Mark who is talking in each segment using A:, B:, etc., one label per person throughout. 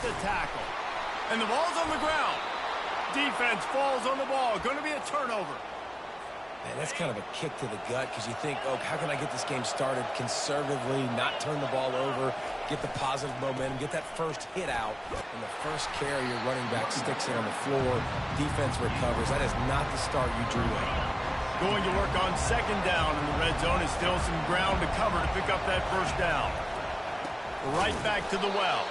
A: the tackle. And the ball's on the ground. Defense falls on the ball. Going to be a turnover.
B: Man, that's kind of a kick to the gut because you think, oh, how can I get this game started conservatively, not turn the ball over, get the positive momentum, get that first hit out, and the first carry, your running back sticks it on the floor, defense recovers. That is not the start you drew in.
A: Going to work on second down in the red zone. Is still some ground to cover to pick up that first down. Right back to the well.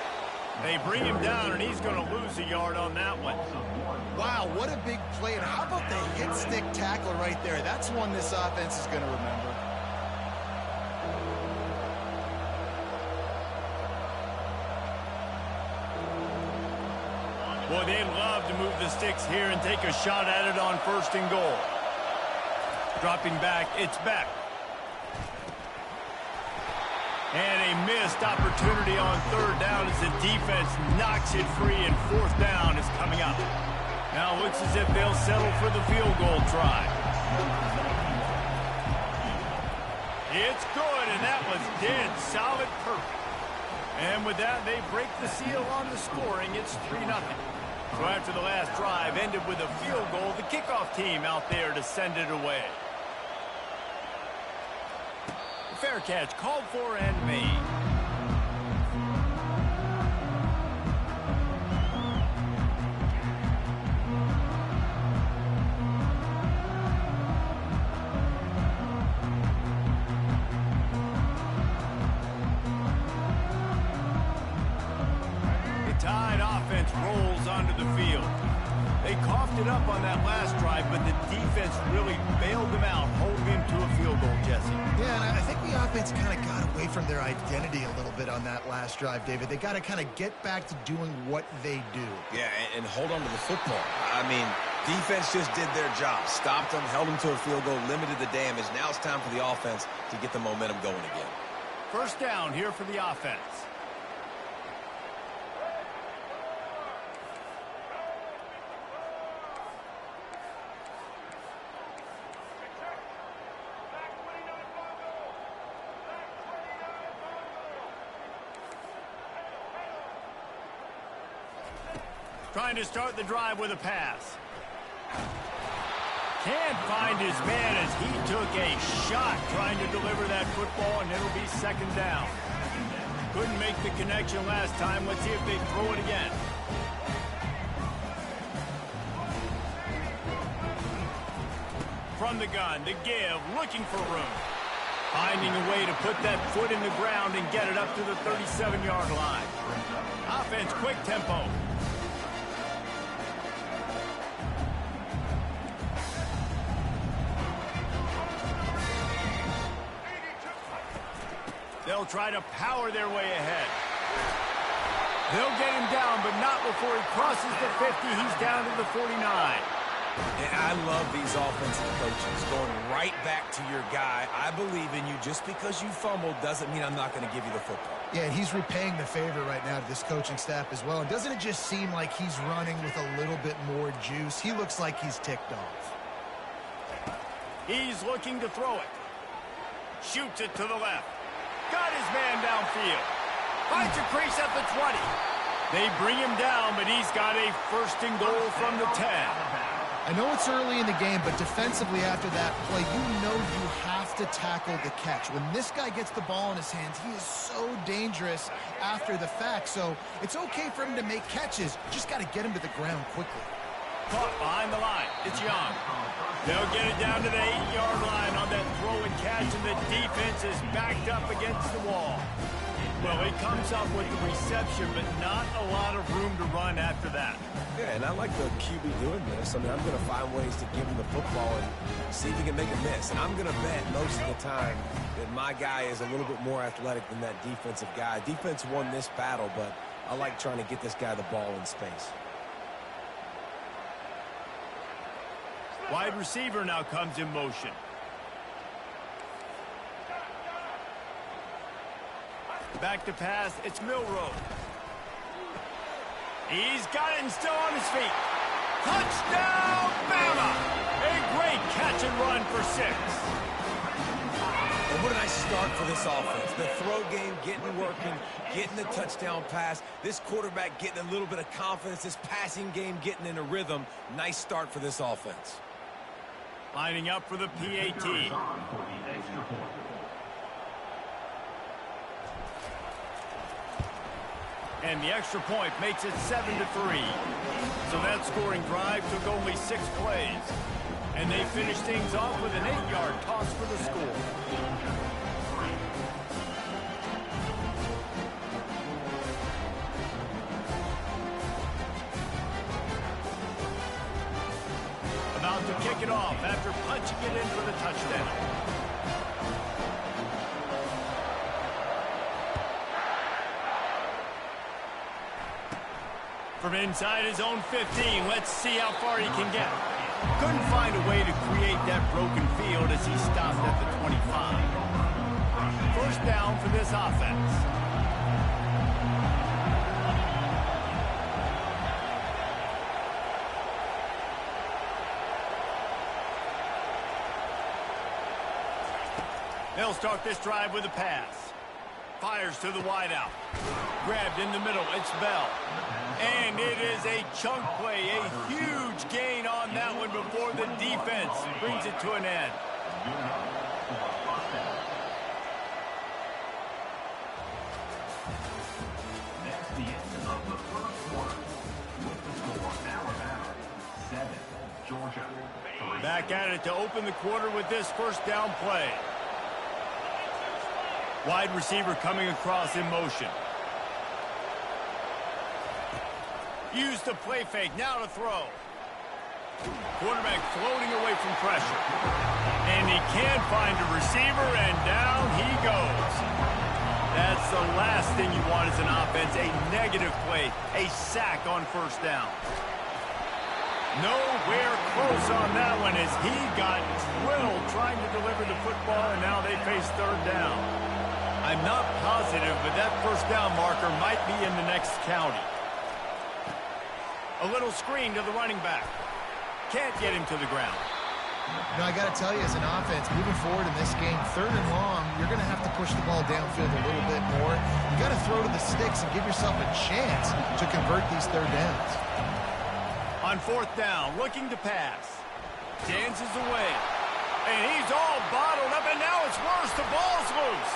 A: They bring him down, and he's going to lose a yard on that one.
C: Wow, what a big play. And how about the hit-stick tackle right there? That's one this offense is going to remember.
A: Boy, they'd love to move the sticks here and take a shot at it on first and goal. Dropping back, it's Beck. And a missed opportunity on third down as the defense knocks it free, and fourth down is coming up. Now it looks as if they'll settle for the field goal try. It's good, and that was dead solid perfect. And with that, they break the seal on the scoring. It's 3-0. So after the last drive ended with a field goal, the kickoff team out there to send it away. Fair catch called for and made. The Tide offense rolls onto the field. They coughed it up on that last drive, but the defense really bailed them out, holding him to a field goal, Jesse.
C: Yeah, and I think the offense kind of got away from their identity a little bit on that last drive, David. They got to kind of get back to doing what they do.
B: Yeah, and hold on to the football. I mean, defense just did their job. Stopped them, held them to a field goal, limited the damage. Now it's time for the offense to get the momentum going again.
A: First down here for the offense. Trying to start the drive with a pass. Can't find his man as he took a shot trying to deliver that football, and it'll be second down. Couldn't make the connection last time. Let's see if they throw it again. From the gun, the give, looking for room. Finding a way to put that foot in the ground and get it up to the 37-yard line. Offense, quick tempo. They'll try to power their way ahead. They'll get him down, but not before he crosses the 50. He's down to the 49.
B: And I love these offensive coaches going right back to your guy. I believe in you. Just because you fumbled doesn't mean I'm not going to give you the football.
C: Yeah, he's repaying the favor right now to this coaching staff as well. And doesn't it just seem like he's running with a little bit more juice? He looks like he's ticked off.
A: He's looking to throw it. Shoots it to the left. Got his man downfield. Finds a crease at the 20. They bring him down, but he's got a first and goal from the 10.
C: I know it's early in the game, but defensively after that play, you know you have to tackle the catch. When this guy gets the ball in his hands, he is so dangerous after the fact. So it's okay for him to make catches. Just got to get him to the ground quickly.
A: Caught behind the line. It's Young. They'll get it down to the 8-yard line on that throw and catch, and the defense is backed up against the wall. Well, he comes up with the reception, but not a lot of room to run after that.
B: Yeah, and I like the QB doing this. I mean, I'm going to find ways to give him the football and see if he can make a miss. And I'm going to bet most of the time that my guy is a little bit more athletic than that defensive guy. Defense won this battle, but I like trying to get this guy the ball in space.
A: Wide receiver now comes in motion. Back to pass, it's Milroe. He's got it and still on his feet. Touchdown, Bama! A great catch and run for 6.
B: And And what a nice start for this offense. The throw game getting working, getting the touchdown pass. This quarterback getting a little bit of confidence. This passing game getting in a rhythm. Nice start for this offense.
A: Lining up for the PAT. And the extra point makes it 7-3. So that scoring drive took only 6 plays. And they finished things off with an 8-yard toss for the score. About to kick it off after punching it in for the touchdown. From inside his own 15, let's see how far he can get. Couldn't find a way to create that broken field as he stopped at the 25. First down for this offense. They'll start this drive with a pass. Fires to the wideout. Grabbed in the middle, it's Bell. And it is a chunk play, a huge gain on that one before the defense brings it to an end. Back at it to open the quarter with this first down play. Wide receiver coming across in motion. Use the play fake, now to throw. Quarterback floating away from pressure. And he can't find a receiver, and down he goes. That's the last thing you want as an offense, a negative play, a sack on first down. Nowhere close on that one as he got drilled trying to deliver the football, and now they face third down. I'm not positive, but that first down marker might be in the next county. A little screen to the running back. Can't get him to the ground.
C: You know, I got to tell you, as an offense, moving forward in this game, third and long, you're going to have to push the ball downfield a little bit more. You got to throw to the sticks and give yourself a chance to convert these third downs.
A: On fourth down, looking to pass. Dances away. And he's all bottled up, and now it's worse. The ball's loose.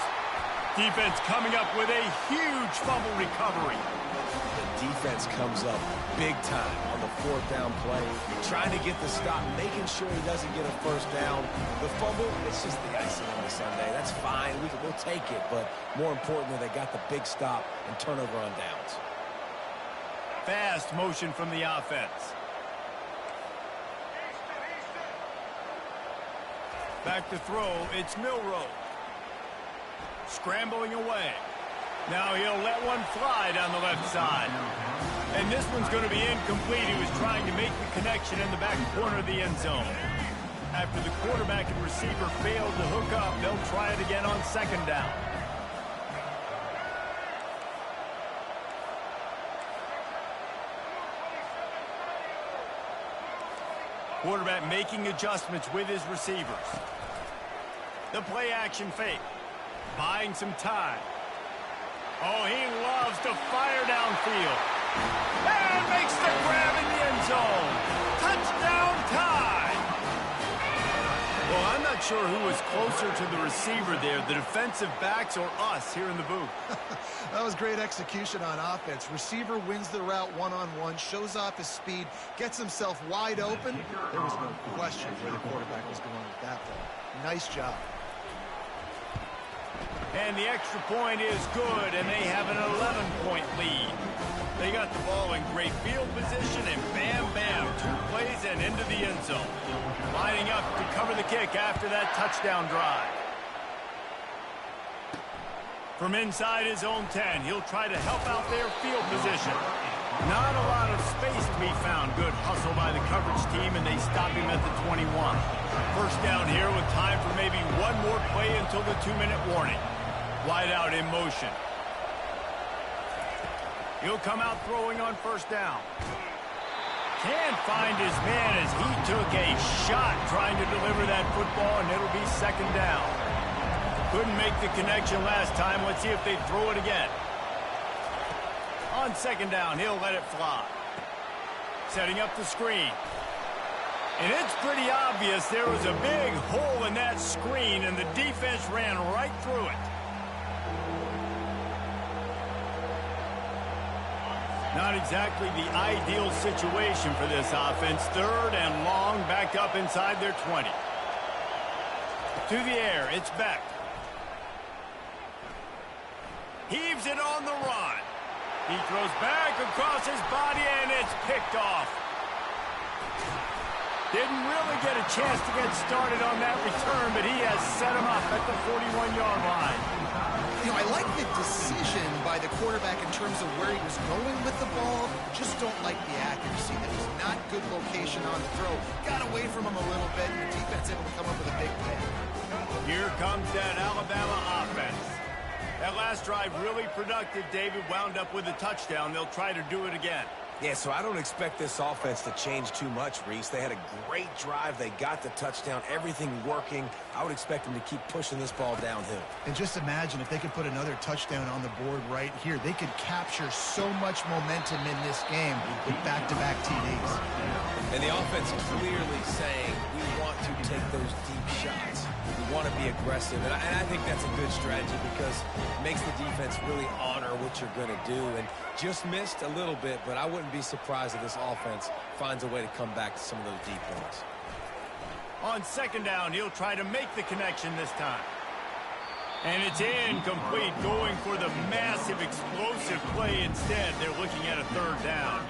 A: Defense coming up with a huge fumble recovery.
B: The defense comes up big time on the fourth down play, trying to get the stop, making sure he doesn't get a first down. The fumble, it's just the icing on the Sunday. That's fine. We'll take it, but more importantly, they got the big stop and turnover on downs.
A: Fast motion from the offense. Back to throw, it's Milroe. Scrambling away. Now he'll let one fly down the left side. And this one's going to be incomplete. He was trying to make the connection in the back corner of the end zone. After the quarterback and receiver failed to hook up, they'll try it again on second down. Quarterback making adjustments with his receivers. The play action fake. Buying some time. Oh, he loves to fire downfield. And makes the grab in the end zone. Touchdown tie. Well, I'm not sure who was closer to the receiver there, the defensive backs or us here in the booth.
C: That was great execution on offense. Receiver wins the route one-on-one, shows off his speed, gets himself wide open. There was no question where the quarterback was going with that ball. Nice job.
A: And the extra point is good, and they have an 11-point lead. They got the ball in great field position, and bam, bam, 2 plays and into the end zone. Lining up to cover the kick after that touchdown drive. From inside his own 10, he'll try to help out their field position. Not a lot of space to be found. Good hustle by the coverage team, and they stop him at the 21. First down here with time for maybe one more play until the 2-minute warning. Wide out in motion. He'll come out throwing on first down. Can't find his man as he took a shot trying to deliver that football, and it'll be second down. Couldn't make the connection last time. Let's see if they throw it again. On second down, he'll let it fly. Setting up the screen. And it's pretty obvious there was a big hole in that screen, and the defense ran right through it. Not exactly the ideal situation for this offense. Third and long, back up inside their 20. To the air, it's Beck. Heaves it on the run. He throws back across his body, and it's picked off. Didn't really get a chance to get started on that return, but he has set him up at the 41-yard line.
C: You know, I like the decision by the quarterback in terms of where he was going with the ball. Just don't like the accuracy. That was not good location on the throw. Got away from him a little bit, and the defense able to come up with a big play.
A: Here comes that Alabama offense. That last drive really productive. David wound up with a touchdown. They'll try to do it again.
B: Yeah, so I don't expect this offense to change too much, Reese. They had a great drive. They got the touchdown. Everything working. I would expect them to keep pushing this ball downhill.
C: And just imagine if they could put another touchdown on the board right here. They could capture so much momentum in this game with back-to-back TDs.
B: And the offense clearly saying, we want to take those deep shots. We want to be aggressive. And I think that's a good strategy because it makes the defense really honor what you're going to do. And just missed a little bit, but I wouldn't be surprised if this offense finds a way to come back to some of those deep points.
A: On second down, he'll try to make the connection this time. And it's incomplete, going for the massive explosive play instead. They're looking at a third down.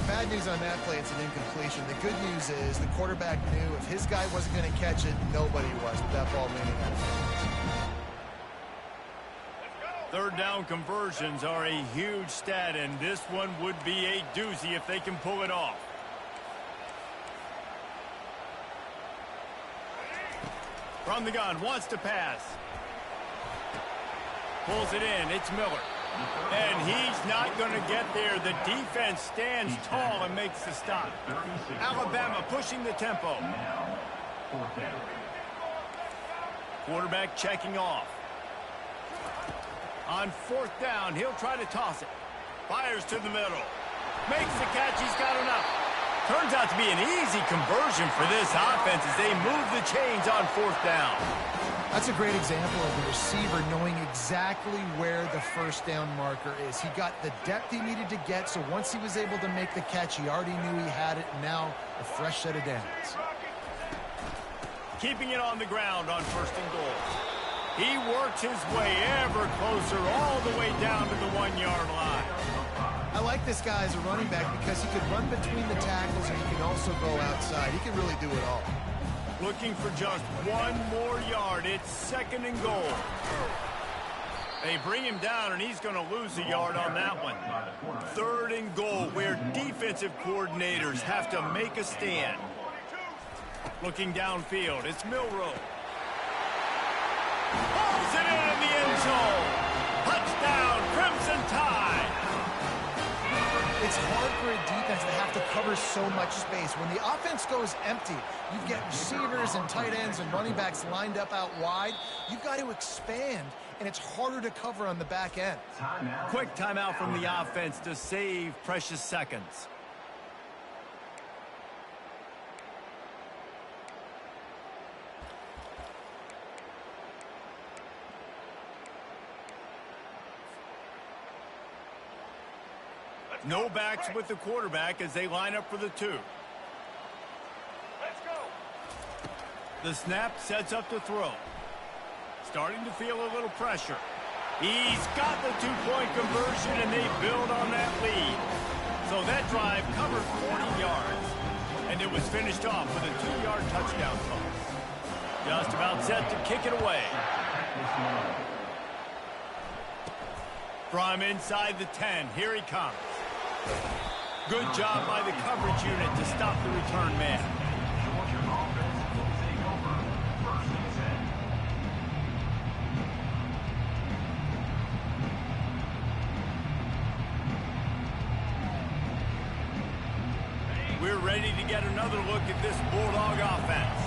C: Bad news on that play, it's an incompletion. The good news is the quarterback knew if his guy wasn't going to catch it, nobody was with that ball landing out of bounds.
A: Third down conversions are a huge stat, and this one would be a doozy if they can pull it off. From the gun, wants to pass. Pulls it in, it's Miller. And he's not going to get there. The defense stands tall and makes the stop. Alabama pushing the tempo. Quarterback checking off. On fourth down, he'll try to toss it. Fires to the middle. Makes the catch, he's got enough. Turns out to be an easy conversion for this offense as they move the chains on fourth down.
C: That's a great example of the receiver knowing exactly where the first down marker is. He got the depth he needed to get, so once he was able to make the catch, he already knew he had it, and now a fresh set of downs.
A: Keeping it on the ground on first and goal. He works his way ever closer all the way down to the 1-yard line.
C: I like this guy as a running back because he can run between the tackles and he can also go outside. He can really do it all.
A: Looking for just one more yard. It's second and goal. They bring him down, and he's going to lose a yard on that one. Third and goal, where defensive coordinators have to make a stand. Looking downfield, it's Milroe. Pulls it in the end zone. Touchdown, Crimson Tide.
C: It's hard for a defense to have to cover so much space. When the offense goes empty, you get receivers and tight ends and running backs lined up out wide. You've got to expand, and it's harder to cover on the back end.
A: Quick timeout from the offense to save precious seconds. No backs with the quarterback as they line up for the 2. Let's go. The snap sets up the throw. Starting to feel a little pressure. He's got the 2-point conversion, and they build on that lead. So that drive covered 40 yards, and it was finished off with a 2-yard touchdown toss. Just about set to kick it away. From inside the 10, here he comes. Good job by the coverage unit to stop the return man. We're ready to get another look at this Bulldog offense.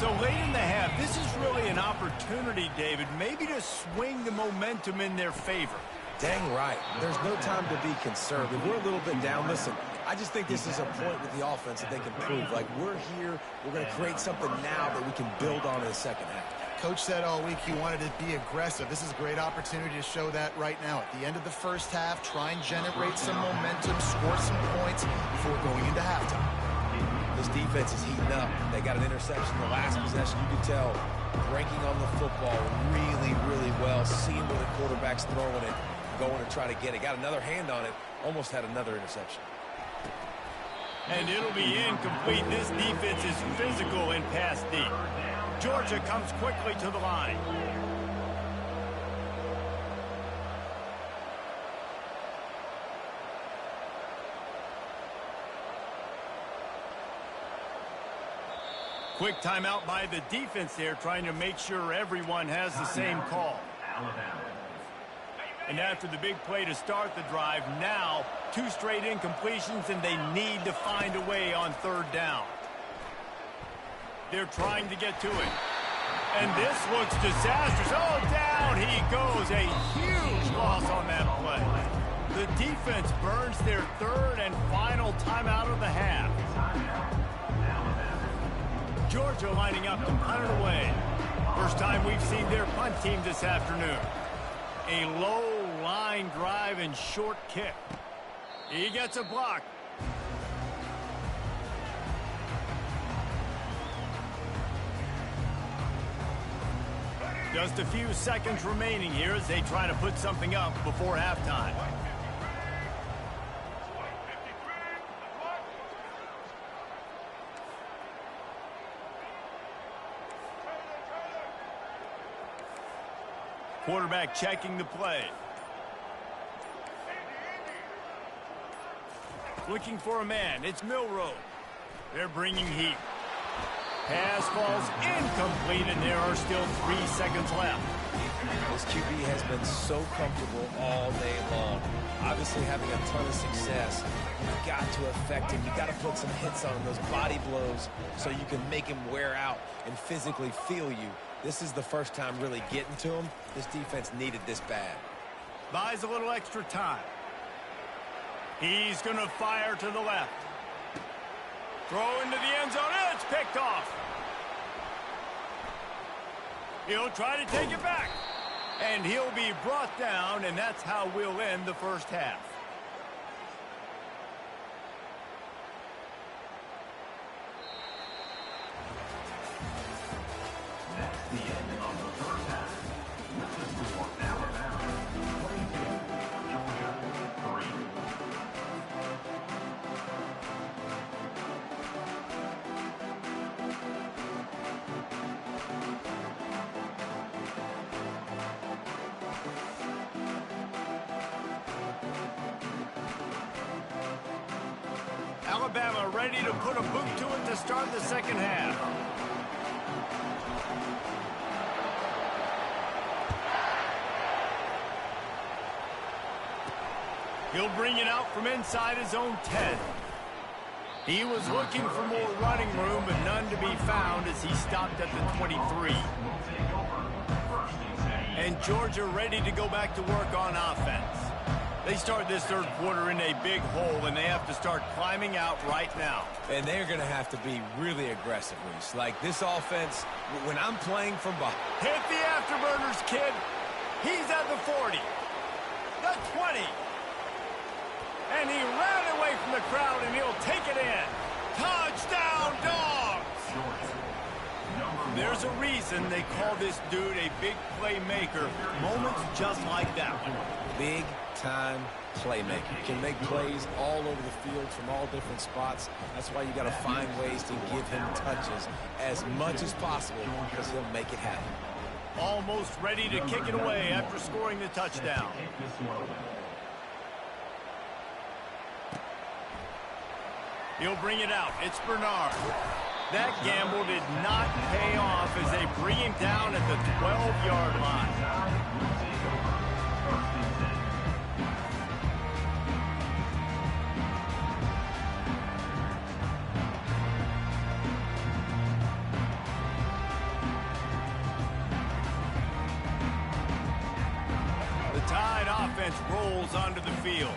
A: So late in the half, this is really an opportunity, David, maybe to swing the momentum in their favor.
B: Dang right. There's no time to be conservative. We're a little bit down. Listen, I just think this is a point with the offense that they can prove. Like, we're here. We're going to create something now that we can build on in the second half.
C: Coach said all week he wanted to be aggressive. This is a great opportunity to show that right now. At the end of the first half, try and generate some momentum, score some points before going into halftime.
B: This defense is heating up. They got an interception the last possession. You can tell breaking on the football really, really well, seeing where the quarterback's throwing it, going to try to get it. Got another hand on it, almost had another interception.
A: And it'll be incomplete. This defense is physical and pass deep. Georgia comes quickly to the line. Quick timeout by the defense there, trying to make sure everyone has the same call. And after the big play to start the drive, now 2 straight incompletions, and they need to find a way on third down. They're trying to get to it. And this looks disastrous. Oh, down he goes. A huge loss on that play. The defense burns their third and final timeout of the half. Georgia lining up to punt it away. First time we've seen their punt team this afternoon. A low line drive and short kick. He gets a block. Just a few seconds remaining here as they try to put something up before halftime. Quarterback checking the play. Looking for a man. It's Milroe. They're bringing heat. Pass falls incomplete, and there are still 3 seconds left.
B: This QB has been so comfortable all day long. Obviously having a ton of success. You've got to affect him. You've got to put some hits on him, those body blows, so you can make him wear out and physically feel you. This is the first time really getting to him. This defense needed this bad.
A: Buys a little extra time. He's going to fire to the left. Throw into the end zone. It's picked off. He'll try to take it back. And he'll be brought down, and that's how we'll end the first half.
D: That's the end of the first half. This is for Alabama. 22, Georgia 3.
A: Alabama ready to put a boot to it to start the second half. He'll bring it out from inside his own 10. He was looking for more running room, but none to be found as he stopped at the 23. And Georgia ready to go back to work on offense. They start this third quarter in a big hole, and they have to start climbing out right now.
B: And they're going to have to be really aggressive, Reese. Like, this offense, when I'm playing from behind.
A: Hit the afterburners, kid. He's at the 40. The 20. And he ran away from the crowd, and he'll take it in. Touchdown, Dogs! There's a reason they call this dude a big playmaker. Moments just like that one.
B: Big-time playmaker. Can make plays all over the field from all different spots. That's why you got to find ways to give him touches as much as possible because he'll make it happen.
A: Almost ready to kick it away after scoring the touchdown. He'll bring it out. It's Bernard. That gamble did not pay off as they bring him down at the 12-yard line. rolls onto the field.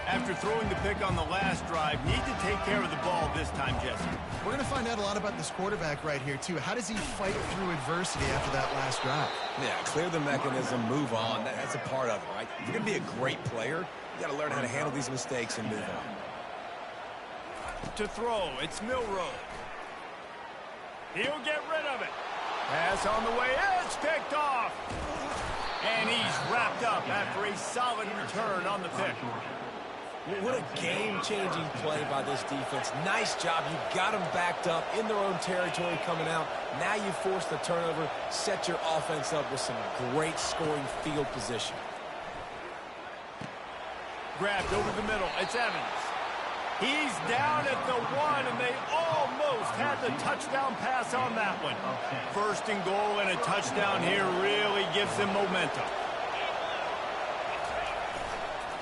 A: After throwing the pick on the last drive, need to take care of the ball this time, Jesse.
C: We're going to find out a lot about this quarterback right here, too. How does he fight through adversity after that last drive?
B: Yeah, clear the mechanism, move on. That's a part of it, right? If you're going to be a great player, you got to learn how to handle these mistakes and move on.
A: To throw, it's Milroe. He'll get rid of it. Pass on the way, it's picked off. And he's wrapped up after a solid return on the pick.
B: What a game-changing play by this defense. Nice job. You got them backed up in their own territory coming out. Now you force the turnover, set your offense up with some great scoring field position.
A: Grabbed over the middle. It's Evans. He's down at the 1, and they almost had the touchdown pass on that one. First and goal and a touchdown here really gives them momentum.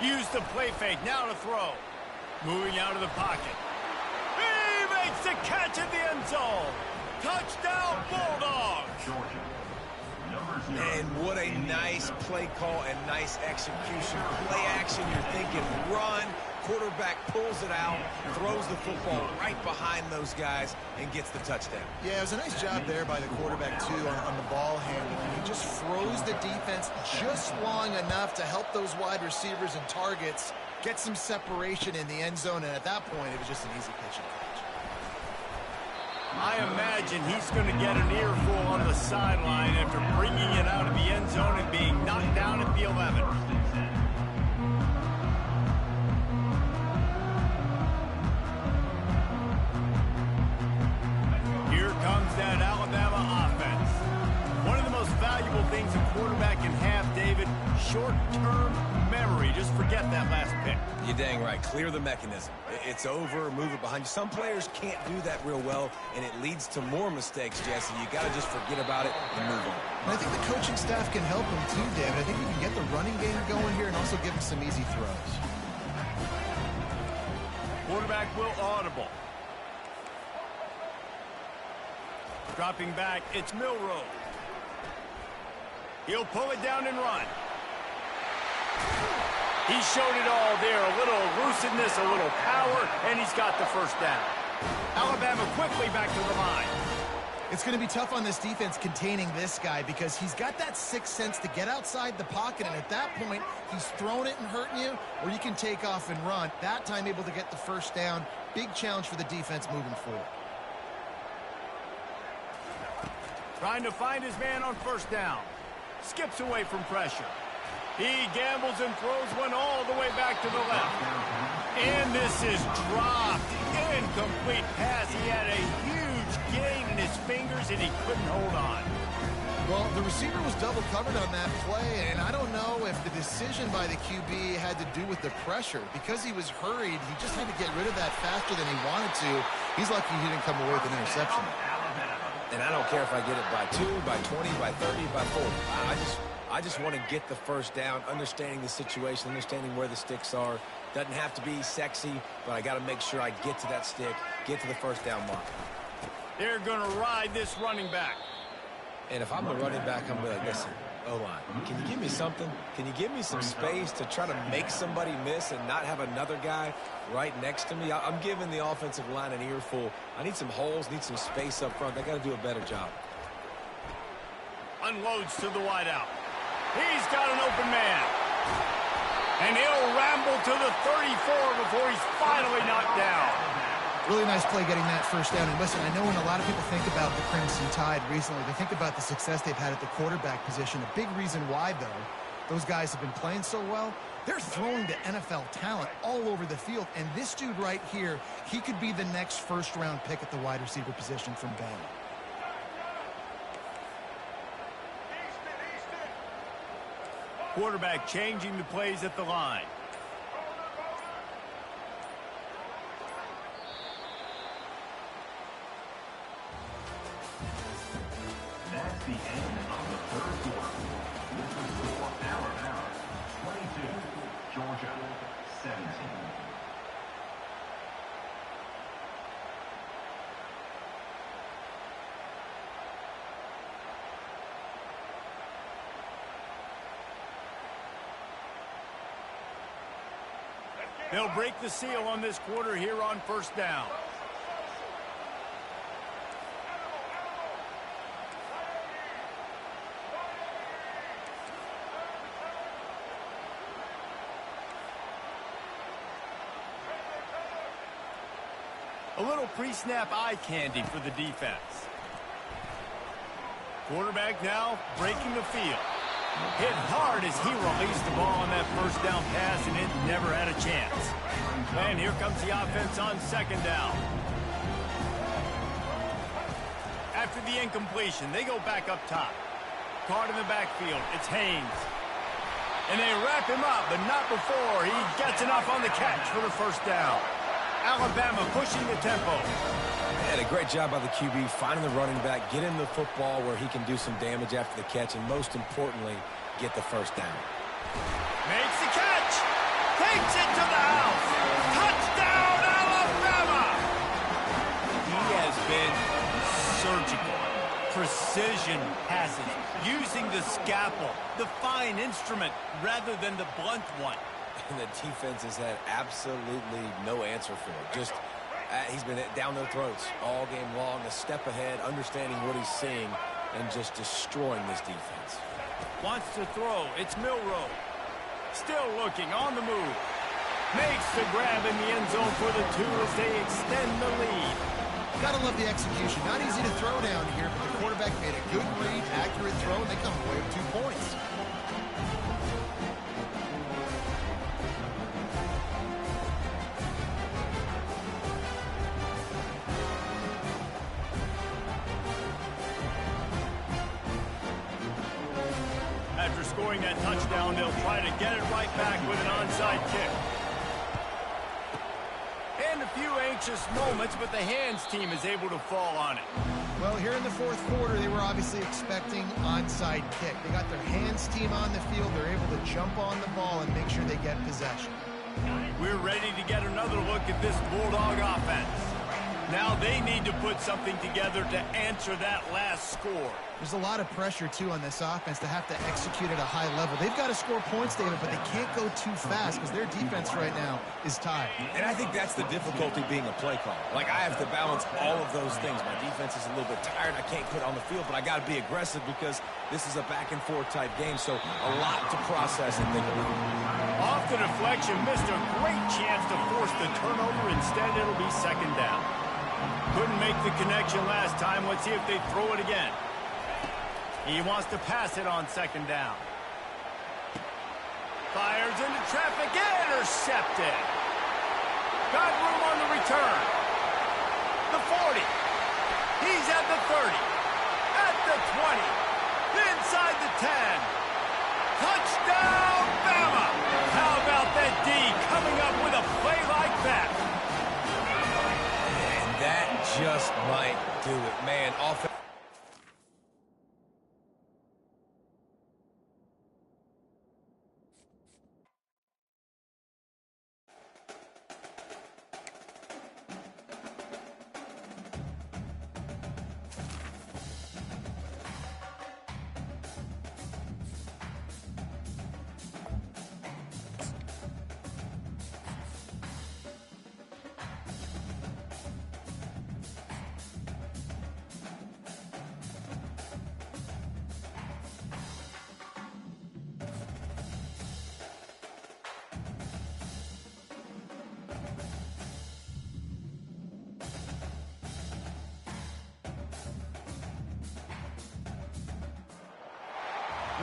A: Use the play fake, now to throw. Moving out of the pocket. He makes the catch in the end zone. Touchdown, Bulldogs.
B: And what a nice play call and nice execution. Play action, you're thinking run. Quarterback pulls it out, throws the football right behind those guys, and gets the touchdown.
C: Yeah, it was a nice job there by the quarterback, too, on the ball handling. He just froze the defense just long enough to help those wide receivers and targets get some separation in the end zone, and at that point, it was just an easy pitch and catch.
A: I imagine he's going to get an earful on the sideline after bringing it out of the end zone and being knocked down at the 11. That Alabama offense. One of the most valuable things a quarterback can have, David, short-term memory. Just forget that last pick.
B: You're dang right. Clear the mechanism. It's over, move it behind you. Some players can't do that real well, and it leads to more mistakes, Jesse. You got to just forget about it and move on.
C: And I think the coaching staff can help him too, David. I think we can get the running game going here and also give him some easy throws.
A: Quarterback will audible. Dropping back, it's Milroe. He'll pull it down and run. He showed it all there. A little elusiveness, a little power, and he's got the first down. Alabama quickly back to the line.
C: It's going to be tough on this defense containing this guy because he's got that sixth sense to get outside the pocket, and at that point, he's throwing it and hurting you, or you can take off and run. That time able to get the first down. Big challenge for the defense moving forward.
A: Trying to find his man on first down. Skips away from pressure. He gambles and throws one all the way back to the left. And this is dropped. Incomplete pass. He had a huge gain in his fingers, and he couldn't hold on.
C: Well, the receiver was double covered on that play, and I don't know if the decision by the QB had to do with the pressure. Because he was hurried, he just had to get rid of that faster than he wanted to. He's lucky he didn't come away with an interception.
B: And I don't care if I get it by 2, by 20, by 30, by 40. I just want to get the first down, understanding the situation, understanding where the sticks are. Doesn't have to be sexy, but I got to make sure I get to that stick, get to the first down mark.
A: They're going to ride this running back.
B: And if I'm the running back, I'm going to be like, listen, O-line, can you give me something? Can you give me some space to try to make somebody miss and not have another guy right next to me? I'm giving the offensive line an earful. I need some holes, need some space up front. They got to do a better job.
A: Unloads to the wideout. He's got an open man. And he'll ramble to the 34 before he's finally knocked down.
C: Really nice play getting that first down. And listen, I know when a lot of people think about the Crimson Tide recently, they think about the success they've had at the quarterback position. A big reason why, though, those guys have been playing so well, they're throwing to NFL talent all over the field. And this dude right here, he could be the next first-round pick at the wide receiver position from Bama.
A: Quarterback changing the plays at the line.
D: That's the end of the third quarter. This is for Alabama 22, Georgia 17.
A: They'll break the seal on this quarter here on first down. A little pre-snap eye candy for the defense. Quarterback now breaking the field. Hit hard as he released the ball on that first down pass, and it never had a chance. And here comes the offense on second down. After the incompletion, they go back up top. Caught in the backfield, it's Haynes. And they wrap him up, but not before he gets enough on the catch for the first down. Alabama pushing the tempo.
B: And a great job by the QB, finding the running back, get him the football where he can do some damage after the catch, and most importantly, get the first down.
A: Makes the catch. Takes it to the house. Touchdown, Alabama! He has been surgical. Precision passing, using the scalpel, the fine instrument, rather than the blunt one.
B: And the defense has had absolutely no answer for it. Just, he's been down their throats all game long, a step ahead, understanding what he's seeing, and just destroying this defense.
A: Wants to throw. It's Milroe. Still looking, on the move. Makes the grab in the end zone for the two as they extend the lead.
C: Gotta love the execution. Not easy to throw down here, but the quarterback made a good read, accurate throw, and they come away with 2 points.
A: After scoring that touchdown, they'll try to get it right back with an onside kick. And a few anxious moments, but the hands team is able to fall on it.
C: Well, here in the fourth quarter, they were obviously expecting onside kick. They got their hands team on the field. They're able to jump on the ball and make sure they get possession.
A: We're ready to get another look at this Bulldog offense. Now they need to put something together to answer that last score.
C: There's a lot of pressure, too, on this offense to have to execute at a high level. They've got to score points, David, but they can't go too fast because their defense right now is tired.
B: And I think that's the difficulty being a play caller. Like, I have to balance all of those things. My defense is a little bit tired. I can't quit on the field, but I got to be aggressive because this is a back-and-forth type game, so a lot to process and think about.
A: Off the deflection, missed a great chance to force the turnover. Instead, it'll be second down. Couldn't make the connection last time. Let's see if they throw it again. He wants to pass it on second down. Fires into traffic. Intercepted. Got room on the return. The 40. He's at the 30. At the 20. Inside the 10. Touchdown, Bama! How about that D coming up with a play like that?
B: And that just might do it. Man, offense.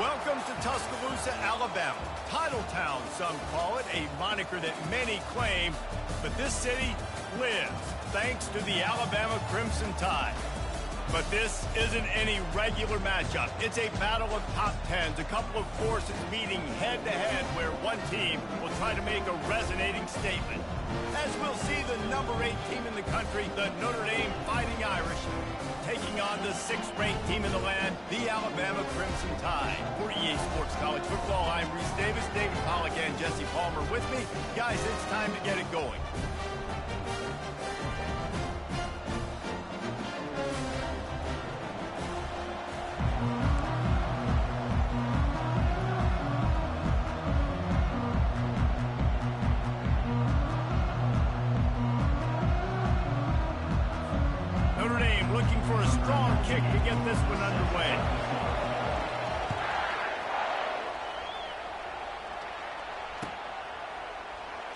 A: Welcome to Tuscaloosa, Alabama. Titletown, some call it, a moniker that many claim, but this city lives thanks to the Alabama Crimson Tide. But this isn't any regular matchup. It's a battle of top tens, a couple of forces meeting head-to-head where one team will try to make a resonating statement. As we'll see the number 8 team in the country, the Notre Dame Fighting Irish, taking on the 6th-ranked team in the land, the Alabama Crimson Tide. For EA Sports College Football, I'm Reese Davis, David Pollack, and Jesse Palmer with me. Guys, it's time to get it going. looking for a strong kick to get this one underway.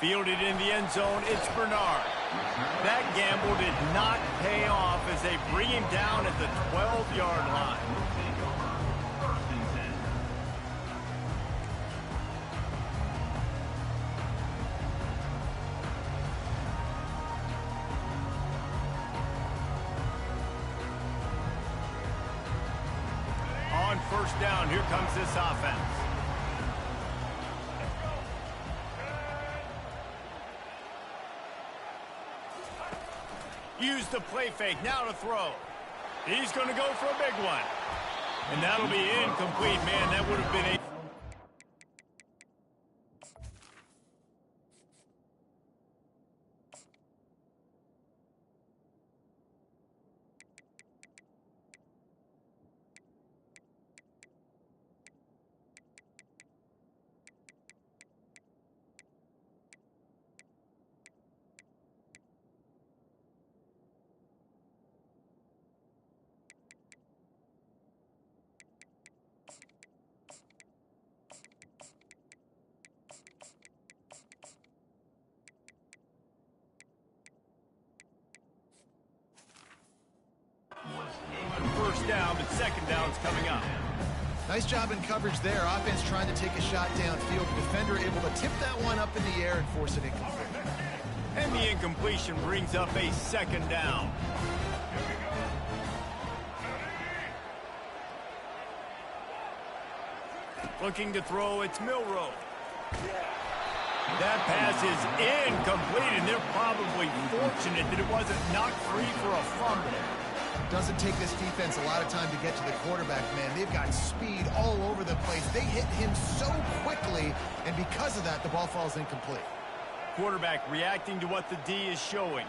A: Fielded in the end zone, it's Bernard. That gamble did not pay off as they bring him down at the 12-yard line. On first down, here comes this offense. Use the play fake, now to throw. He's going to go for a big one. And that'll be incomplete, man. That would have been a... First down, but second down's coming up.
C: Nice job in coverage there. Offense trying to take a shot downfield. Defender able to tip that one up in the air and force it incomplete.
A: And the incompletion brings up a second down. Looking to throw, it's Milroe. That pass is incomplete, and they're probably fortunate that it wasn't knocked free for a fumble.
C: Doesn't take this defense a lot of time to get to the quarterback, man. They've got speed all over the place. They hit him so quickly, and because of that, the ball falls incomplete.
A: Quarterback reacting to what the D is showing.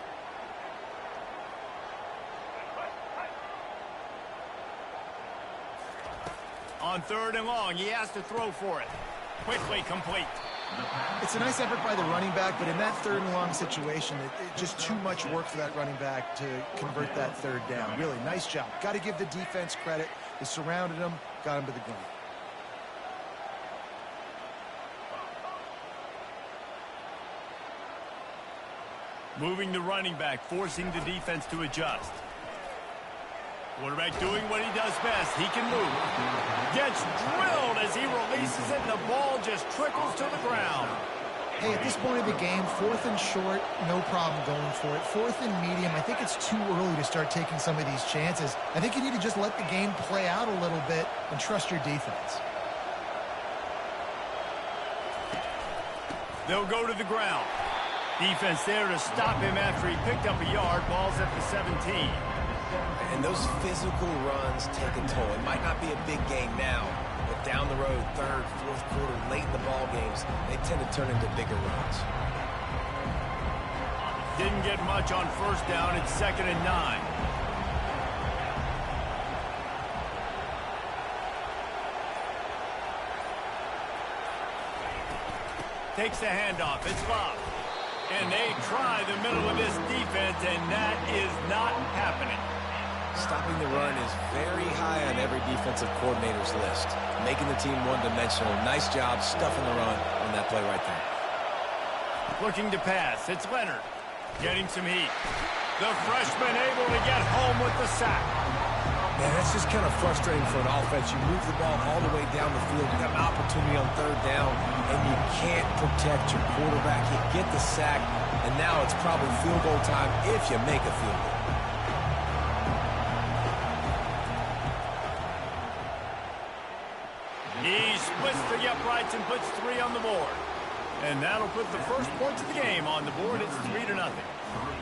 A: On third and long, he has to throw for it. Quickly complete.
C: It's a nice effort by the running back, but in that third and long situation, it's just too much work for that running back to convert that third down. Really, nice job. Got to give the defense credit. They surrounded him, got him to the ground.
A: Moving the running back, forcing the defense to adjust. Quarterback doing what he does best. He can move. Gets drilled as he releases it, and the ball just trickles to the ground.
C: Hey, at this point of the game, fourth and short, no problem going for it. Fourth and medium, I think it's too early to start taking some of these chances. I think you need to just let the game play out a little bit and trust your defense.
A: They'll go to the ground. Defense there to stop him after he picked up a yard. Ball's at the 17.
B: And those physical runs take a toll. It might not be a big game now, but down the road, third, fourth quarter, late in the ball games, they tend to turn into bigger runs.
A: Didn't get much on first down. It's 2nd and 9. Takes the handoff. It's Bob. And they try the middle of this defense, and that is not happening.
B: Stopping the run is very high on every defensive coordinator's list. Making the team one-dimensional. Nice job stuffing the run on that play right there.
A: Looking to pass. It's Leonard. Getting some heat. The freshman able to get home with the sack.
B: Man, that's just kind of frustrating for an offense. You move the ball all the way down the field. You got an opportunity on third down, and you can't protect your quarterback. You get the sack, and now it's probably field goal time if you make a field goal.
A: He splits the uprights and puts 3 on the board. And that'll put the first points of the game on the board. It's 3-0.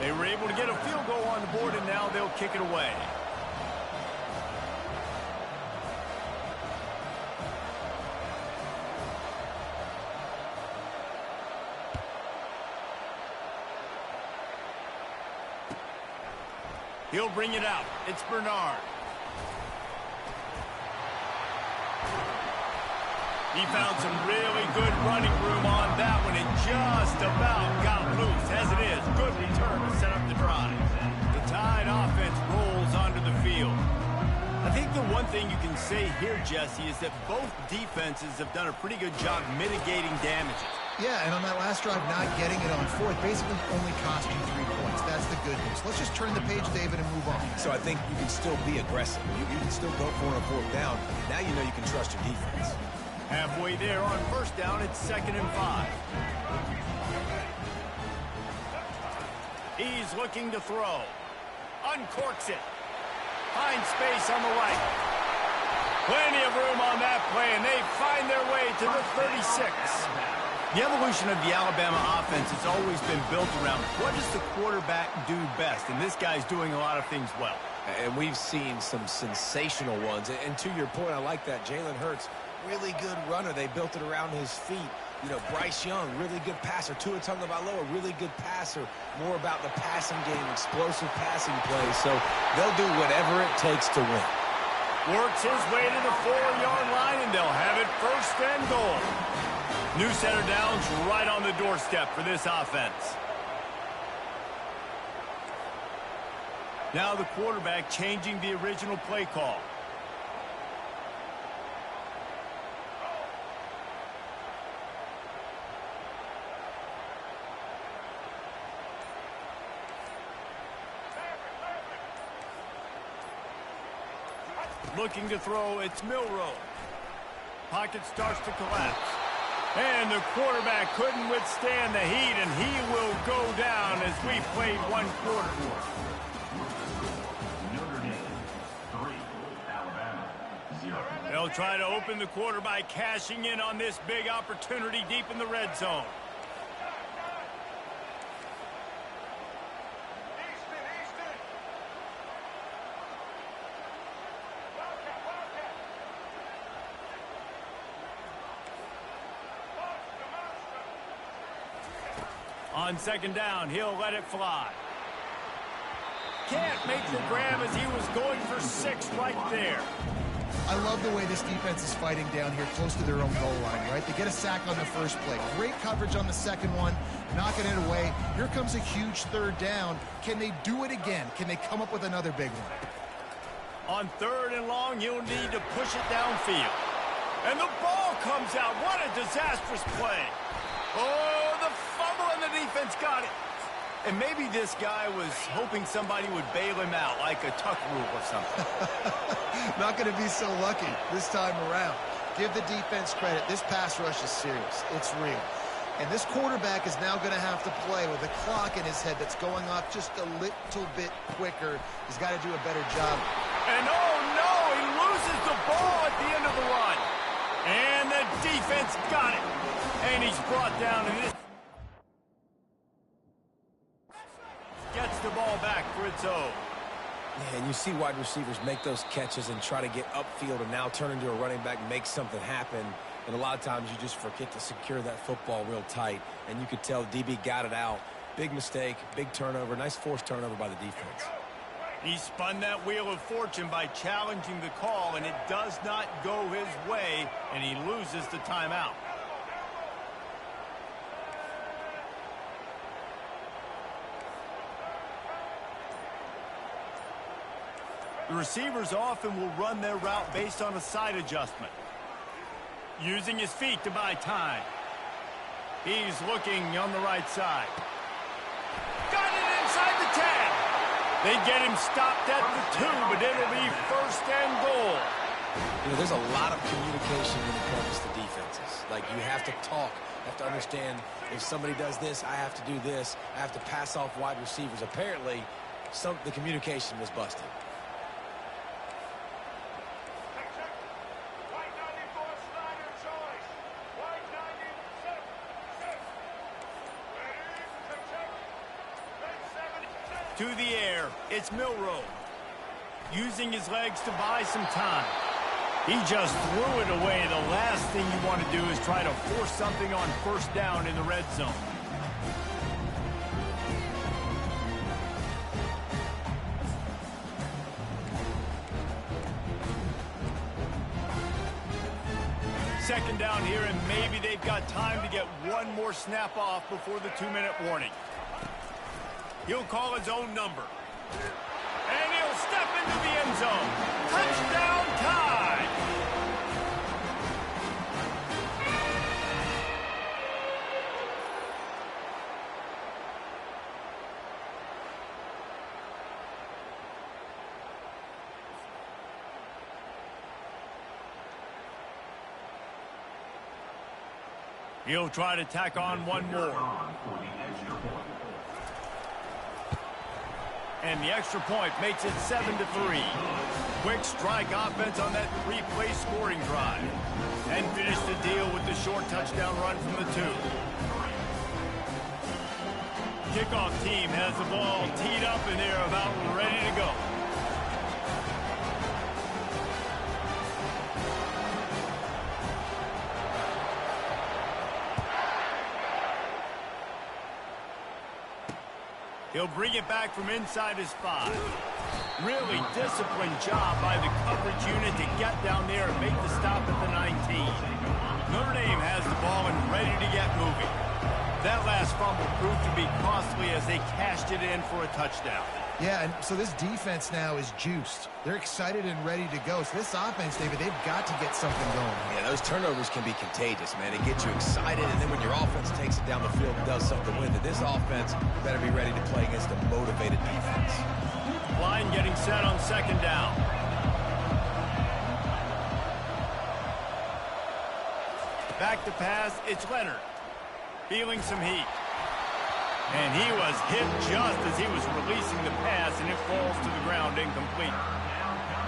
A: They were able to get a field goal on the board, and now they'll kick it away. He'll bring it out. It's Bernard. He found some really good running room on that one and just about got loose. As it is, good return to set up the drive. The Tide offense rolls onto can say here, Jesse, is that both defenses have done a pretty good job mitigating damages.
C: Yeah, and on that last drive, not getting it on fourth basically only cost you 3 points. That's the good news. Let's just turn the page, David, and move on.
B: So I think you can still be aggressive. You can still go for it on fourth down. Now you know you can trust your defense.
A: Halfway there on first down, it's 2nd and 5. He's looking to throw. Uncorks it. Finds space on the right. Plenty of room on that play, and they find their way to the 36. The evolution of the Alabama offense has always been built around what does the quarterback do best, and this guy's doing a lot of things well.
B: And we've seen some sensational ones. And to your point, I like that. Jalen Hurts, really good runner. They built it around his feet. You know, Bryce Young, really good passer. Tua Tagovailoa, really good passer. More about the passing game, explosive passing plays. So they'll do whatever it takes to win.
A: Works his way to the 4-yard line, and they'll have it 1st and goal. New set of downs right on the doorstep for this offense. Now the quarterback changing the original play call. Looking to throw, it's Milroe. Pocket starts to collapse. And the quarterback couldn't withstand the heat, and he will go down as we played 1 quarter.
D: Notre Dame, 3. Alabama, 0.
A: They'll try to open the quarter by cashing in on this big opportunity deep in the red zone. On 2nd down, he'll let it fly. Can't make the grab as he was going for 6 right there.
C: I love the way this defense is fighting down here close to their own goal line, right? They get a sack on the first play. Great coverage on the second one, knocking it away. Here comes a huge 3rd down. Can they do it again? Can they come up with another big one?
A: On 3rd and long, he'll need to push it downfield. And the ball comes out. What a disastrous play. Oh, the fumble, and the defense got it. And maybe this guy was hoping somebody would bail him out, like a tuck rule or something.
C: Not going to be so lucky this time around. Give the defense credit. This pass rush is serious. It's real. And this quarterback is now going to have to play with a clock in his head that's going off just a little bit quicker. He's got to do a better job.
A: And oh no, he loses the ball at the end of the run. And the defense got it. And he's brought down, and this gets the ball back for its own.
B: Yeah, and you see wide receivers make those catches and try to get upfield and now turn into a running back and make something happen. And a lot of times you just forget to secure that football real tight. And you could tell DB got it out. Big mistake, big turnover, nice forced turnover by the defense.
A: He spun that wheel of fortune by challenging the call, and it does not go his way, and he loses the timeout. The receivers often will run their route based on a side adjustment. Using his feet to buy time. He's looking on the right side. Got it inside the 10. They get him stopped at the 2, but it'll be 1st and goal.
B: You know, there's a lot of communication when it comes to defenses. Like, you have to talk. You have to understand if somebody does this, I have to do this. I have to pass off wide receivers. Apparently, the communication was busted.
A: To the air, it's Milroe. Using his legs to buy some time. He just threw it away. The last thing you want to do is try to force something on 1st down in the red zone. Second down here, and maybe they've got time to get one more snap off before the 2-minute warning. He'll call his own number. And he'll step into the end zone. Touchdown, tie! He'll try to tack on one more.
D: For the extra point.
A: And the extra point makes it 7-3. Quick strike offense on that three-play scoring drive. And finish the deal with the short touchdown run from the 2. Kickoff team has the ball teed up and they're about ready to go. He'll bring it back from inside his 5. Really disciplined job by the coverage unit to get down there and make the stop at the 19. Notre Dame has the ball and ready to get moving. That last fumble proved to be costly as they cashed it in for a touchdown.
C: Yeah, and so this defense now is juiced. They're excited and ready to go. So this offense, David, they've got to get something going.
B: Yeah, those turnovers can be contagious, man. It gets you excited, and then when your offense takes it down the field and does something with it, this offense better be ready to play against a motivated defense.
A: Line getting set on second down. Back to pass, it's Leonard. Feeling some heat. And he was hit just as he was releasing the pass, and it falls to the ground incomplete.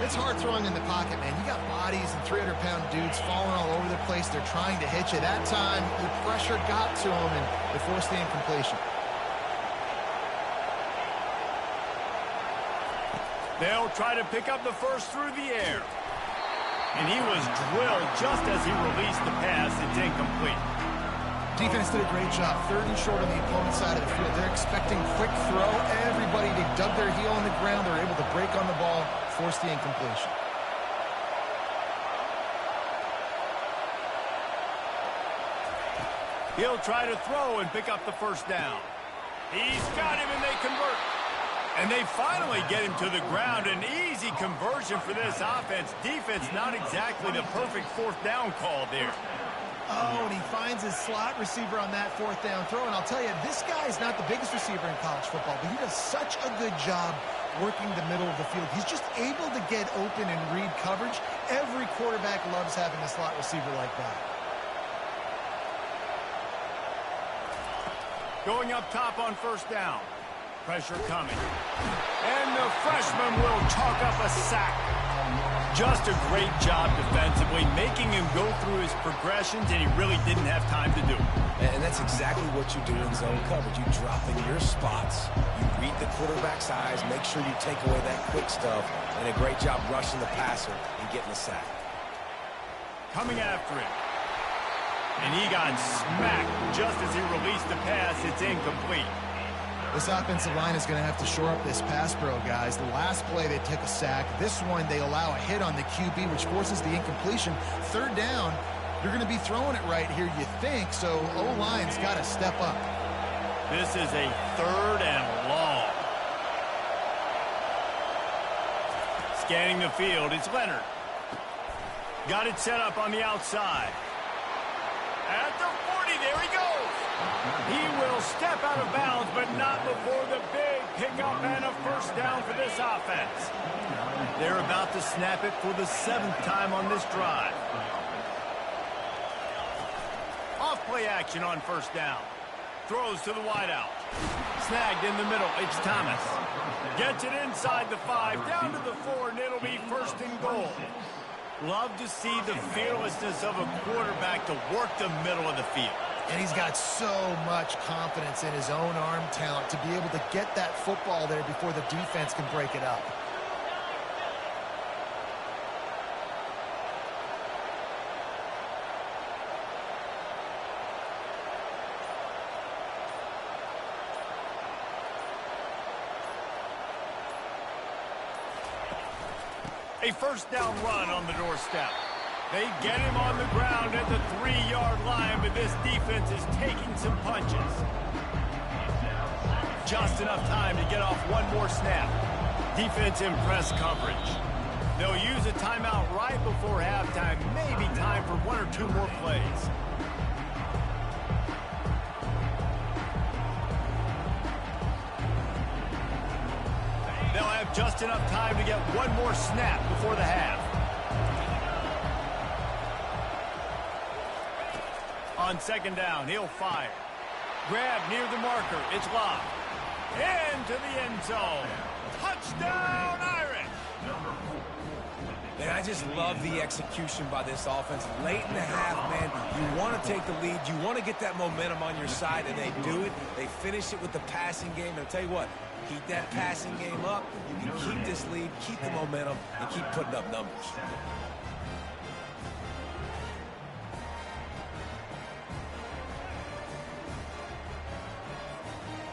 C: It's hard throwing in the pocket, man. You got bodies and 300-pound dudes falling all over the place. They're trying to hit you. That time, the pressure got to him, and it forced the incompletion.
A: They'll try to pick up the first through the air. And he was drilled just as he released the pass. It's incomplete.
C: Defense did a great job. 3rd and short on the opponent's side of the field. They're expecting quick throw. Everybody, they dug their heel on the ground. They're able to break on the ball, force the incompletion.
A: He'll try to throw and pick up the first down. He's got him, and they convert. And they finally get him to the ground. An easy conversion for this offense. Defense not exactly the perfect 4th down call there.
C: Oh, and he finds his slot receiver on that 4th down throw. And I'll tell you, this guy is not the biggest receiver in college football, but he does such a good job working the middle of the field. He's just able to get open and read coverage. Every quarterback loves having a slot receiver like that.
A: Going up top on first down. Pressure coming. And the freshman will chalk up a sack. Just a great job defensively, making him go through his progressions, and he really didn't have time to do it.
B: And that's exactly what you do in zone coverage. You drop in your spots, you read the quarterback's eyes, make sure you take away that quick stuff, and a great job rushing the passer and getting the sack.
A: Coming after him. And he got smacked just as he released the pass. It's incomplete.
C: This offensive line is going to have to shore up this pass pro, guys. The last play, they took a sack. This one, they allow a hit on the QB, which forces the incompletion. 3rd down, you're going to be throwing it right here, you think, so O-line's got to step up.
A: This is a 3rd and long. Scanning the field, it's Leonard. Got it set up on the outside. At the 40, there he goes. He will step out of bounds, but not before the big pickup and a first down for this offense. They're about to snap it for the 7th time on this drive. Off play action on first down. Throws to the wideout. Snagged in the middle. It's Thomas. Gets it inside the 5, down to the 4, and it'll be 1st and goal. Love to see the fearlessness of a quarterback to work the middle of the field.
C: And he's got so much confidence in his own arm talent to be able to get that football there before the defense can break it up.
A: A first down run on the doorstep. They get him on the ground at the 3-yard line, but this defense is taking some punches. Just enough time to get off one more snap. Defense in press coverage. They'll use a timeout right before halftime. Maybe time for 1 or 2 more plays. They'll have just enough time to get one more snap before the half. On On second down, he'll fire. Grab near the marker. It's locked. Into the end zone. Touchdown, Irish!
B: Man, I just love the execution by this offense. Late in the half, man, you want to take the lead. You want to get that momentum on your side, and they do it. They finish it with the passing game. And I'll tell you what, keep that passing game up. You can keep this lead, keep the momentum, and keep putting up numbers.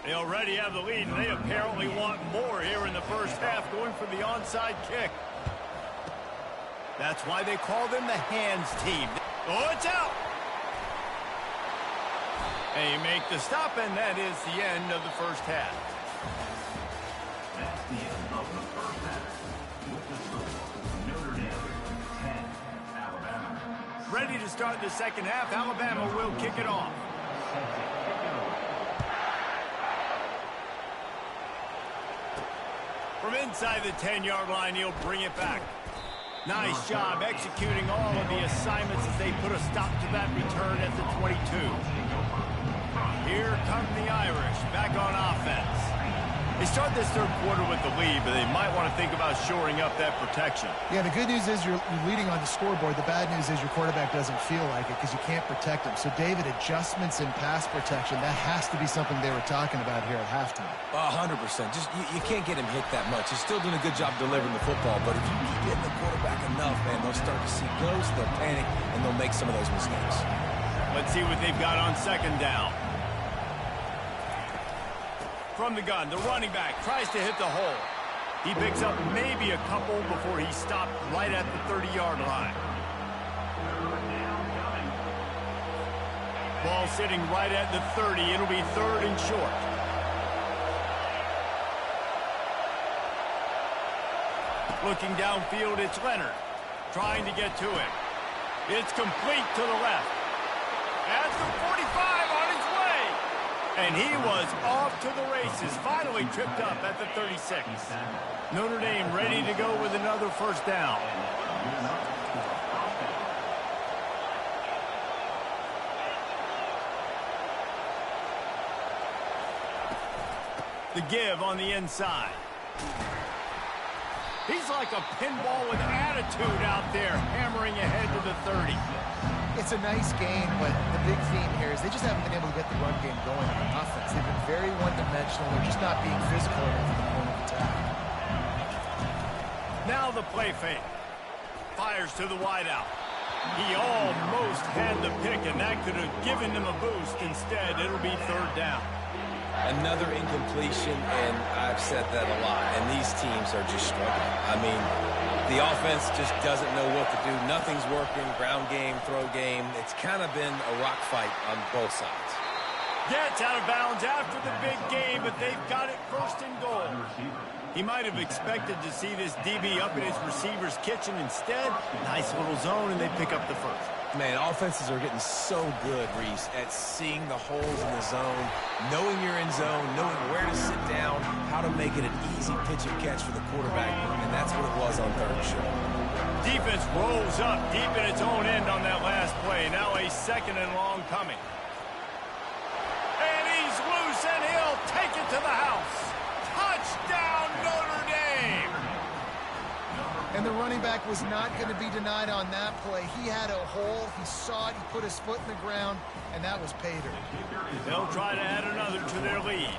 A: They already have the lead, and they apparently want more here in the first half, going for the onside kick. That's why they call them the hands team. Oh, it's out! They make the stop, and that is the end of the first half.
D: That's the end of the first half. With the score, Notre Dame 10, Alabama.
A: Ready to start the second half. Alabama will kick it off. From inside the 10-yard line, he'll bring it back. Nice job executing all of the assignments as they put a stop to that return at the 22. Here come the Irish back on offense. They start this third quarter with the lead, but they might want to think about shoring up that protection.
C: Yeah, the good news is you're leading on the scoreboard. The bad news is your quarterback doesn't feel like it because you can't protect him. So, David, adjustments in pass protection, that has to be something they were talking about here at halftime.
B: 100%. Just you can't get him hit that much. He's still doing a good job delivering the football, but if you keep hitting the quarterback enough, man, they'll start to see ghosts, they'll panic, and they'll make some of those mistakes.
A: Let's see what they've got on second down. From the gun, the running back tries to hit the hole. He picks up maybe a couple before he stopped right at the 30-yard line. Ball sitting right at the 30. It'll be third and short. Looking downfield, it's Leonard trying to get to it. It's complete to the left. At the 45 on his way. And he was off to the races. Finally tripped up at the 36. Notre Dame ready to go with another first down. The give on the inside. He's like a pinball with attitude out there, hammering ahead to the 30.
C: It's a nice game, but the big theme here is they just haven't been able to get the run game going on offense. They've been very one-dimensional. They're just not being physical enough at the point of attack.
A: Now the play fake. Fires to the wideout. He almost had the pick, and that could have given them a boost. Instead, it'll be third down.
B: Another incompletion, and I've said that a lot, and these teams are just struggling. I mean, the offense just doesn't know what to do. Nothing's working, ground game, throw game. It's kind of been a rock fight on both sides.
A: Gets out of bounds after the big game, but they've got it first and goal. He might have expected to see this DB up in his receiver's kitchen. Instead, nice little zone, and they pick up the first.
B: Man, offenses are getting so good, Reese, at seeing the holes in the zone, knowing you're in zone, knowing where to sit down, how to make it an easy pitch and catch for the quarterback, and that's what it was on third and short.
A: Defense rolls up deep in its own end on that last play. Now a second and long coming. And he's loose, and he'll take it to the house. Touchdown, Notre Dame!
C: And the running back was not going to be denied on that play. He had a hole. He saw it. He put his foot in the ground, and that was pay dirt.
A: They'll try to add another to their lead.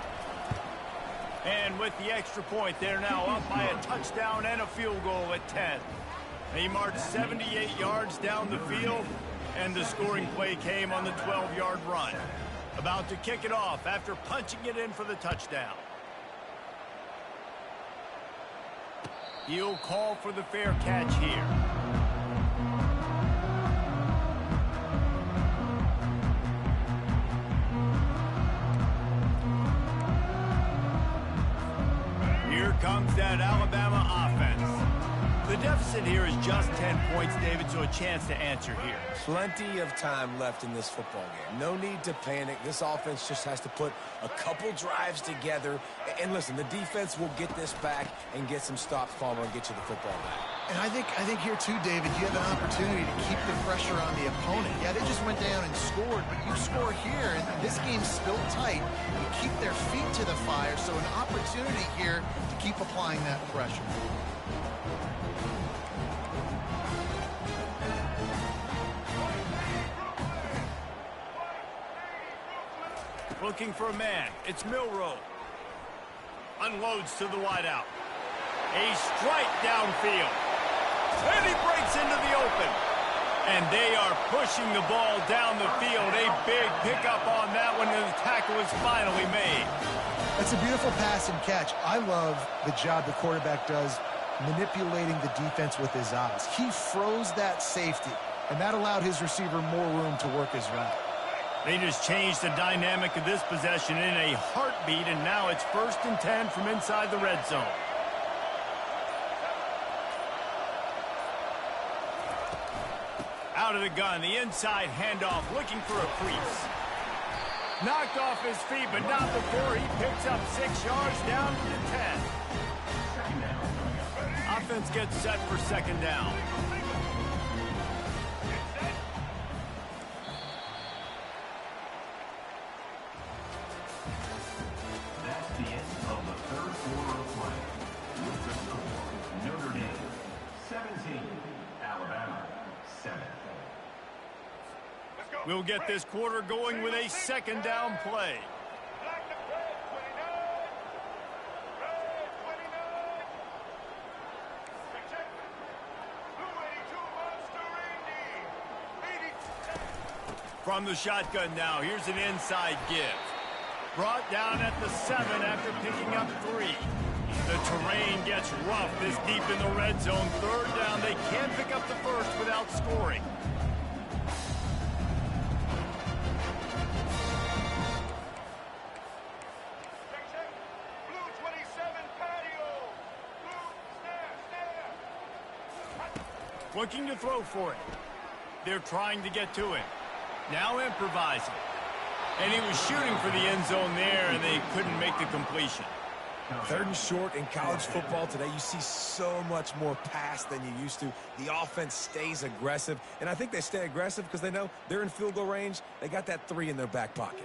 A: And with the extra point, they're now up by a touchdown and a field goal at 10. He marched 78 yards down the field, and the scoring play came on the 12-yard run. About to kick it off after punching it in for the touchdown. He'll call for the fair catch here. Here comes that Alabama offense. The deficit here is just 10 points, David, so a chance to answer here.
B: Plenty of time left in this football game. No need to panic. This offense just has to put a couple drives together. And listen, the defense will get this back and get some stops, Palmer, and get you the football back.
C: And I think here too, David, you have an opportunity to keep the pressure on the opponent. Yeah, they just went down and scored, but you score here, and this game's still tight. You keep their feet to the fire, so an opportunity here to keep applying that pressure.
A: Looking for a man. It's Milrow. Unloads to the wideout. A strike downfield. And he breaks into the open. And they are pushing the ball down the field. A big pickup on that one, and the tackle is finally made.
C: That's a beautiful pass and catch. I love the job the quarterback does manipulating the defense with his eyes. He froze that safety, and that allowed his receiver more room to work his route.
A: They just changed the dynamic of this possession in a heartbeat, and now it's 1st and 10 from inside the red zone. Out of the gun, the inside handoff, looking for a crease. Knocked off his feet, but not before he picks up 6 yards down to the 10. Offense gets set for 2nd down.
D: That's the end of the 3rd quarter of play. With the score, Notre Dame 17, Alabama 7.
A: We'll get this quarter going with a 2nd down play. From the shotgun now, here's an inside give. Brought down at the 7 after picking up 3. The terrain gets rough this deep in the red zone. 3rd down, they can't pick up the first without scoring. Looking to throw for it. They're trying to get to him. Now improvising. And he was shooting for the end zone there, and they couldn't make the completion.
B: 3rd and short in college football today. You see so much more pass than you used to. The offense stays aggressive, and I think they stay aggressive because they know they're in field goal range. They got that 3 in their back pocket.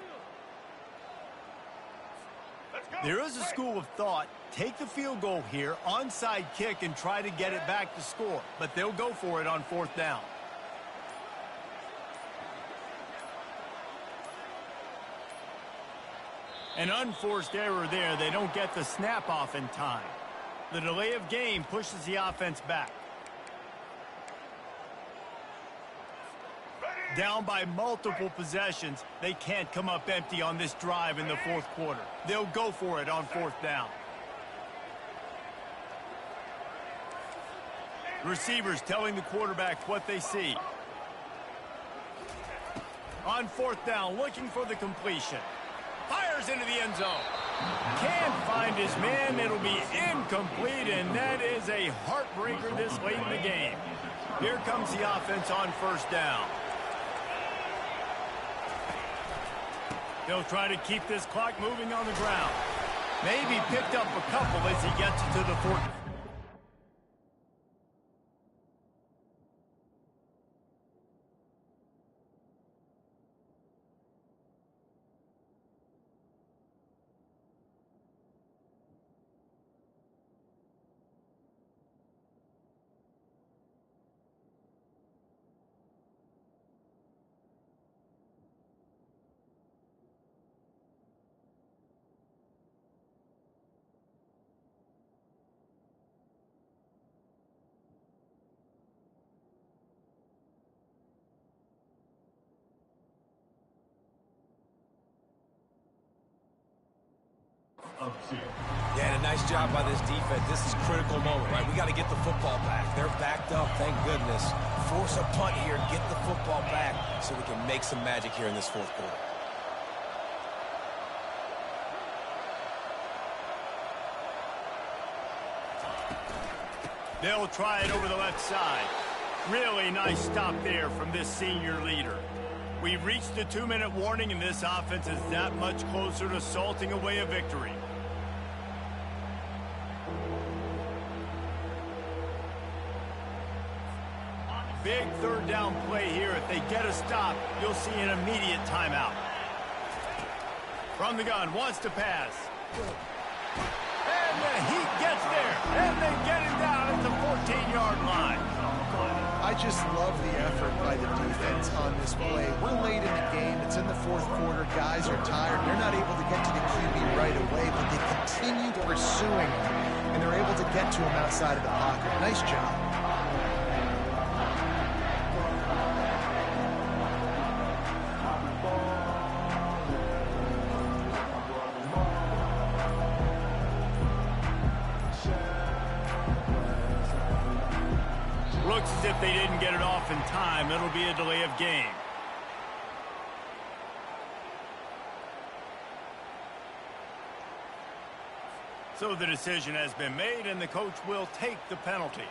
A: There is a school of thought, take the field goal here, onside kick, and try to get it back to score. But they'll go for it on 4th down. An unforced error there. They don't get the snap off in time. The delay of game pushes the offense back. Down by multiple possessions, they can't come up empty on this drive in the 4th quarter. They'll go for it on 4th down. Receivers telling the quarterback what they see. On 4th down, looking for the completion. Fires into the end zone. Can't find his man. It'll be incomplete, and that is a heartbreaker this late in the game. Here comes the offense on 1st down. They'll try to keep this clock moving on the ground. Maybe picked up a couple as he gets to the 40.
B: Yeah, and a nice job by this defense. This is a critical moment, right? We got to get the football back. They're backed up, thank goodness. Force a punt here, get the football back so we can make some magic here in this 4th quarter.
A: They'll try it over the left side. Really nice stop there from this senior leader. We've reached the 2-minute warning, and this offense is that much closer to salting away a victory. Big third down play here. If they get a stop, you'll see an immediate timeout. From the gun, wants to pass. And he gets there. And they get him down at the 14-yard line.
C: I just love the effort by the defense on this play. We're late in the game. It's in the fourth quarter. Guys are tired. They're not able to get to the QB right away, but they continue pursuing him, and they're able to get to him outside of the pocket. Nice job.
A: Looks as if they didn't get it off in time. It'll be a delay of game. So the decision has been made, and the coach will take the penalty.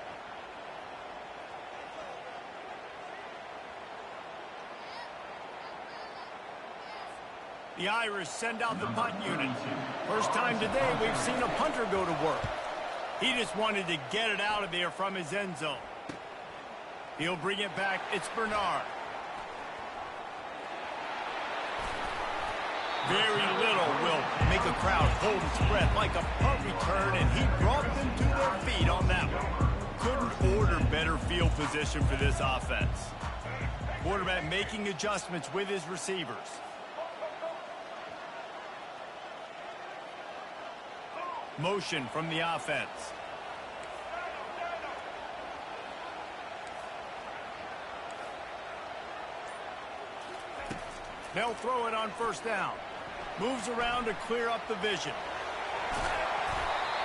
A: The Irish send out the punt unit. First time today we've seen a punter go to work. He just wanted to get it out of there from his end zone. He'll bring it back. It's Bernard. Very little will make a crowd hold its breath like a punt return, and he brought them to their feet on that one. Couldn't order better field position for this offense. Quarterback making adjustments with his receivers. Motion from the offense. They'll throw it on first down. Moves around to clear up the vision.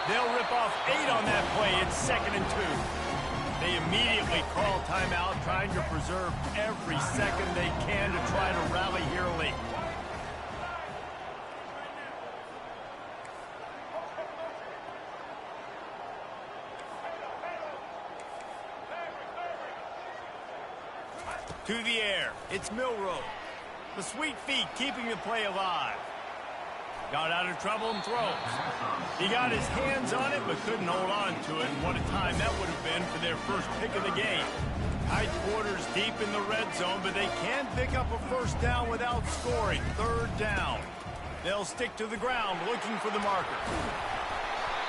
A: They'll rip off 8 on that play. It's 2nd and 2. They immediately call timeout, trying to preserve every second they can to try to rally here late. To the air. It's Milroe. The sweet feet keeping the play alive. Got out of trouble and throws. He got his hands on it but couldn't hold on to it. And what a time that would have been for their first pick of the game. Tight quarters deep in the red zone, but they can't pick up a first down without scoring. 3rd down. They'll stick to the ground looking for the marker.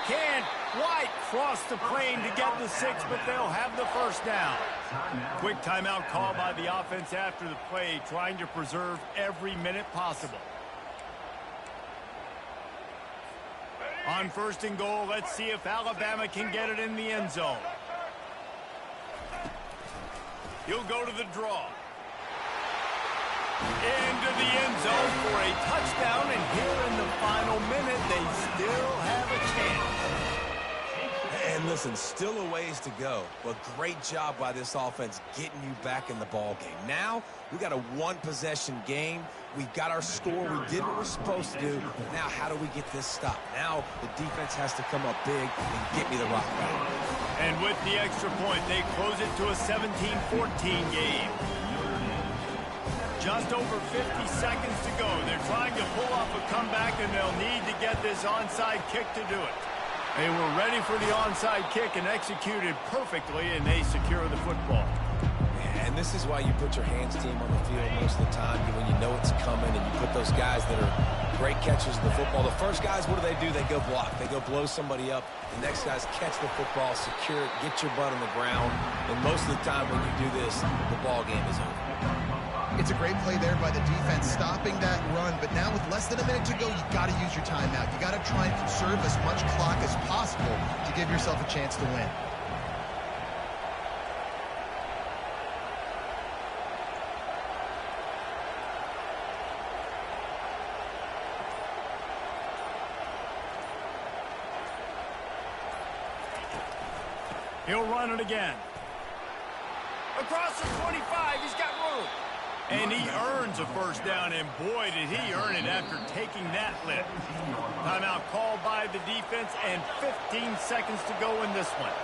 A: Can't quite cross the plane to get the 6, but they'll have the first down. Quick timeout call by the offense after the play, trying to preserve every minute possible. On 1st and goal, let's see if Alabama can get it in the end zone. He'll go to the draw. Into the end zone for a touchdown, and here in the final minute, they still have a chance.
B: And listen, still a ways to go, but great job by this offense getting you back in the ball game. Now, we got a 1-possession game. We got our score. We did what we're supposed to do. Now, how do we get this stopped? Now, the defense has to come up big and get me the rock back.
A: And with the extra point, they close it to a 17-14 game. Just over 50 seconds to go. They're trying to pull off a comeback, and they'll need to get this onside kick to do it. They were ready for the onside kick and executed perfectly, and they secure the football.
B: And this is why you put your hands team on the field most of the time, when you know it's coming, and you put those guys that are great catchers of the football. The first guys, what do? They go block. They go blow somebody up. The next guys catch the football, secure it, get your butt on the ground. And most of the time when you do this, the ball game is over.
C: It's a great play there by the defense, stopping that run. But now with less than a minute to go, you got to use your timeout. You got to try and conserve as much clock as possible to give yourself a chance to win.
A: He'll run it again. Across the 25, he's got room. And he earns a first down, and boy, did he earn it after taking that lift. Timeout called by the defense, and 15 seconds to go in this one.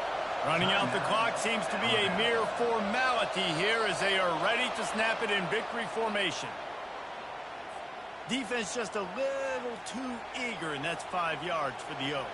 A: Running out the clock seems to be a mere formality here as they are ready to snap it in victory formation. Defense just a little too eager, and that's 5 yards for the O.